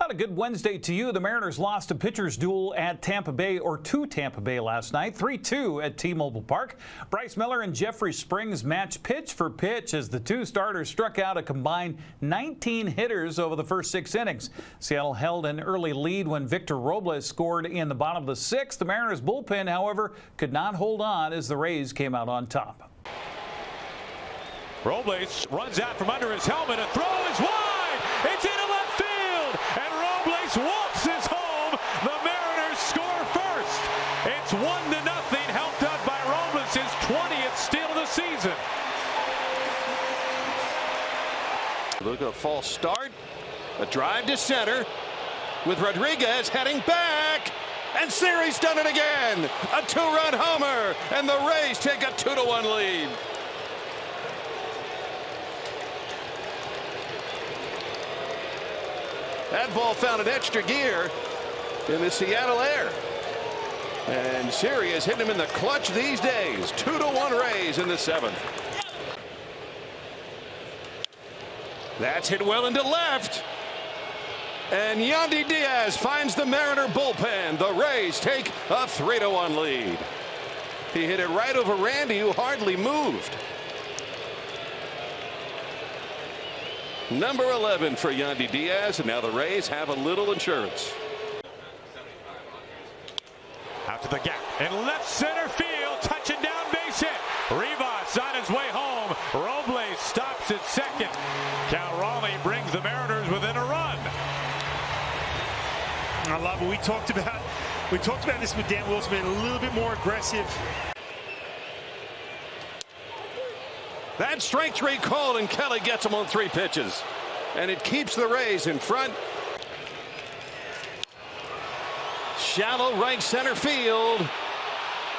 about a good Wednesday to you? The Mariners lost a pitcher's duel at Tampa Bay, or to Tampa Bay last night, 3-2 at T-Mobile Park. Bryce Miller and Jeffrey Springs matched pitch for pitch as the two starters struck out a combined 19 hitters over the first 6 innings. Seattle held an early lead when Victor Robles scored in the bottom of the 6th. The Mariners bullpen, however, could not hold on as the Rays came out on top. Robles runs out from under his helmet. A throw is wide. It's into left field. And Robles waltzes home. The Mariners score first. It's 1-0, helped out by Robles, his 20th steal of the season. Look at a false start. A drive to center with Rodriguez heading back. And Siri's done it again. A 2-run homer. And the Rays take a 2-1 lead. That ball found an extra gear in the Seattle air. And Siri is hitting him in the clutch these days. 2-1 Rays in the 7th. That's hit well into left. And Yandy Diaz finds the Mariner bullpen. The Rays take a 3-1 lead. He hit it right over Randy, who hardly moved. Number 11 for Yandy Diaz, and now the Rays have a little insurance. Out to the gap in left center field, touching down base hit. Rivas on his way home. Robles stops at second. Cal Raleigh brings the Mariners within a run. I love it. We talked about this with Dan Wilson, being a little bit more aggressive. That strike 3 called, and Kelly gets him on 3 pitches. And it keeps the Rays in front. Shallow right center field.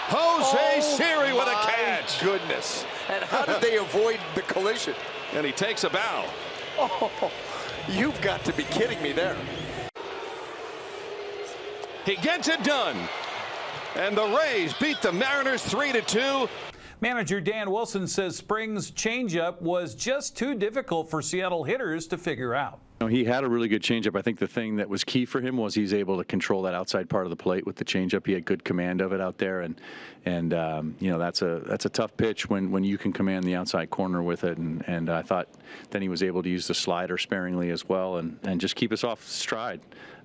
Jose Siri with a catch. Goodness. And how did they avoid the collision? And he takes a bow. Oh, you've got to be kidding me there. He gets it done. And the Rays beat the Mariners 3-2. Manager Dan Wilson says Springs' changeup was just too difficult for Seattle hitters to figure out. He had a really good changeup. I think the thing that was key for him was he's able to control that outside part of the plate with the changeup. He had good command of it out there, and you know, that's a tough pitch when you can command the outside corner with it. And I thought then he was able to use the slider sparingly as well, and just keep us off stride.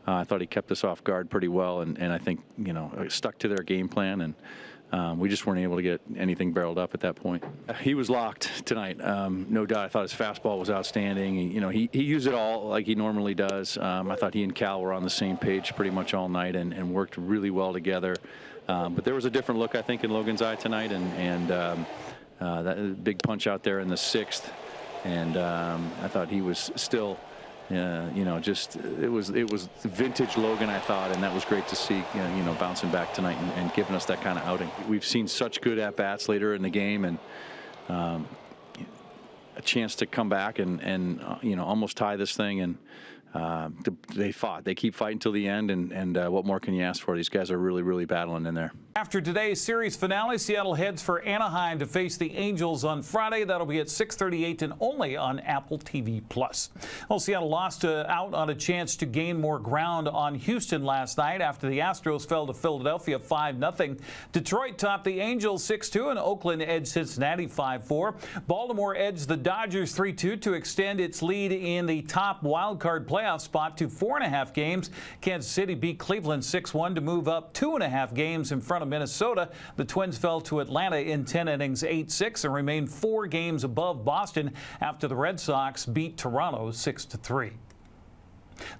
I thought he kept us off guard pretty well, and I think, you know, stuck to their game plan, and we just weren't able to get anything barreled up at that point. He was locked tonight, no doubt. I thought his fastball was outstanding. He used it all like he normally does. I thought he and Cal were on the same page pretty much all night and worked really well together. But there was a different look, I think, in Logan's eye tonight, and that big punch out there in the 6th. And I thought he was still, just it was vintage Logan, I thought, and that was great to see, bouncing back tonight and giving us that kind of outing. We've seen such good at-bats later in the game, and a chance to come back and almost tie this thing, and they fought. They keep fighting till the end, and what more can you ask for? These guys are really, really battling in there. After today's series finale, Seattle heads for Anaheim to face the Angels on Friday. That'll be at 6:38 and only on Apple TV+. Well, Seattle lost out on a chance to gain more ground on Houston last night after the Astros fell to Philadelphia 5-0. Detroit topped the Angels 6-2, and Oakland edged Cincinnati 5-4. Baltimore edged the Dodgers 3-2 to extend its lead in the top wildcard playoff spot to 4.5 games. Kansas City beat Cleveland 6-1 to move up 2.5 games in front of Minnesota. The Twins fell to Atlanta in 10 innings 8-6 and remained 4 games above Boston after the Red Sox beat Toronto 6-3.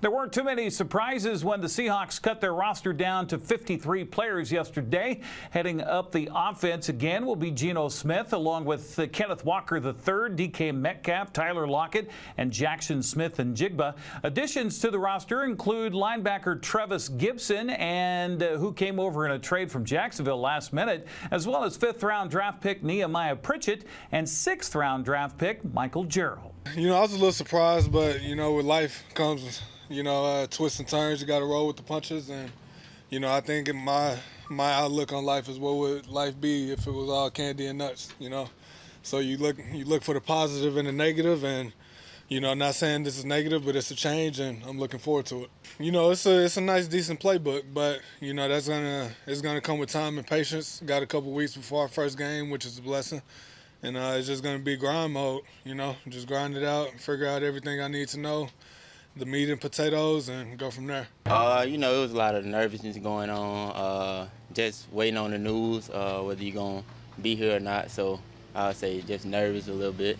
There weren't too many surprises when the Seahawks cut their roster down to 53 players yesterday. Heading up the offense again will be Geno Smith, along with Kenneth Walker III, DK Metcalf, Tyler Lockett, and Jackson Smith and Jigba. Additions to the roster include linebacker Trevis Gibson, and who came over in a trade from Jacksonville last minute, as well as 5th-round draft pick Nehemiah Pritchett and 6th-round draft pick Michael Jarrell. I was a little surprised, but, with life comes, twists and turns. You got to roll with the punches. And, I think in my outlook on life is what would life be if it was all candy and nuts, So you look for the positive and the negative, and, you know, not saying this is negative, but it's a change, and I'm looking forward to it. You know, it's a nice, decent playbook, but you know it's gonna come with time and patience. Got a couple weeks before our first game, which is a blessing, and it's just gonna be grind mode. You know, just grind it out, figure out everything I need to know, the meat and potatoes, and go from there. You know, it was a lot of nervousness going on. Just waiting on the news, whether you're gonna be here or not. So I would say just nervous a little bit.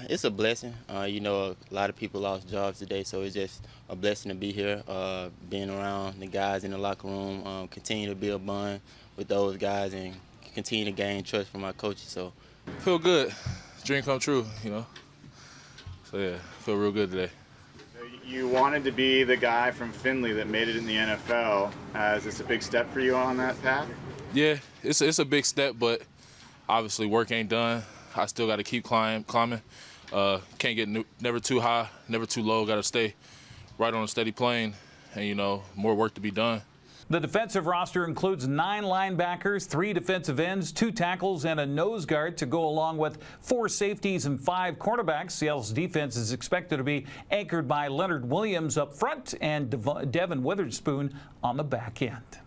It's a blessing. You know, a lot of people lost jobs today, so it's just a blessing to be here, being around the guys in the locker room, continue to build bond with those guys and continue to gain trust from my coaches. So feel good. Dream come true, you know. So yeah, feel real good today. You wanted to be the guy from Findlay that made it in the NFL. Is this a big step for you on that path? Yeah, it's a big step, but obviously work ain't done. I still got to keep climbing. Can't get never too high, never too low. Got to stay right on a steady plane, and you know, more work to be done. The defensive roster includes 9 linebackers, 3 defensive ends, 2 tackles, and a nose guard to go along with 4 safeties and 5 cornerbacks. Seattle's defense is expected to be anchored by Leonard Williams up front and Devin Witherspoon on the back end.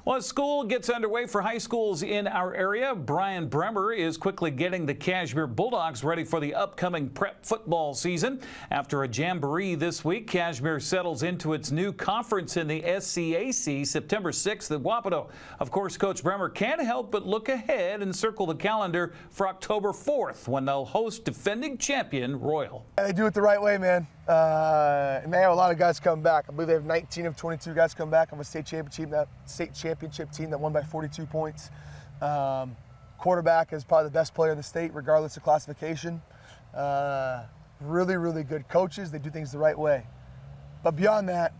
Well, as school gets underway for high schools in our area, Bryan Bremer is quickly getting the Cashmere Bulldogs ready for the upcoming prep football season. After a jamboree this week, Cashmere settles into its new conference in the SCAC September 6th at Wapato. Of course, Coach Bremer can't help but look ahead and circle the calendar for October 4th when they'll host defending champion Royal. They do it the right way, man. And they have a lot of guys come back. I believe they have 19 of 22 guys come back on a state championship team that won by 42 points. Quarterback is probably the best player in the state, regardless of classification. Really, really good coaches. They do things the right way. But beyond that,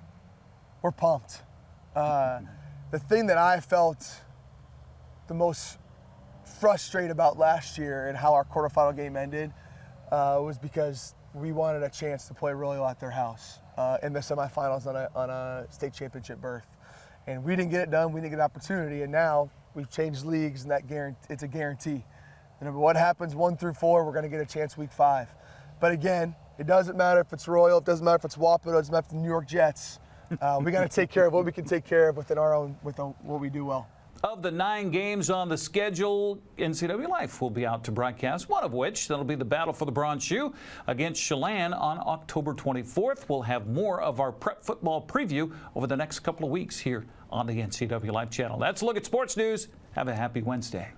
we're pumped. The thing that I felt the most frustrated about last year and how our quarterfinal game ended was because we wanted a chance to play Royal at their house in the semifinals on a state championship berth. And we didn't get it done, we didn't get an opportunity, and now we've changed leagues and it's a guarantee. And no matter what happens 1 through 4, we're gonna get a chance week 5. But again, it doesn't matter if it's Royal, it doesn't matter if it's Wapato, it doesn't matter if it's the New York Jets. We gotta take care of what we can take care of within what we do well. Of the 9 games on the schedule, NCWLIFE will be out to broadcast, one of which that'll be the battle for the bronze shoe against Chelan on October 24th. We'll have more of our prep football preview over the next couple of weeks here on the NCWLIFE channel. That's a look at sports news. Have a happy Wednesday.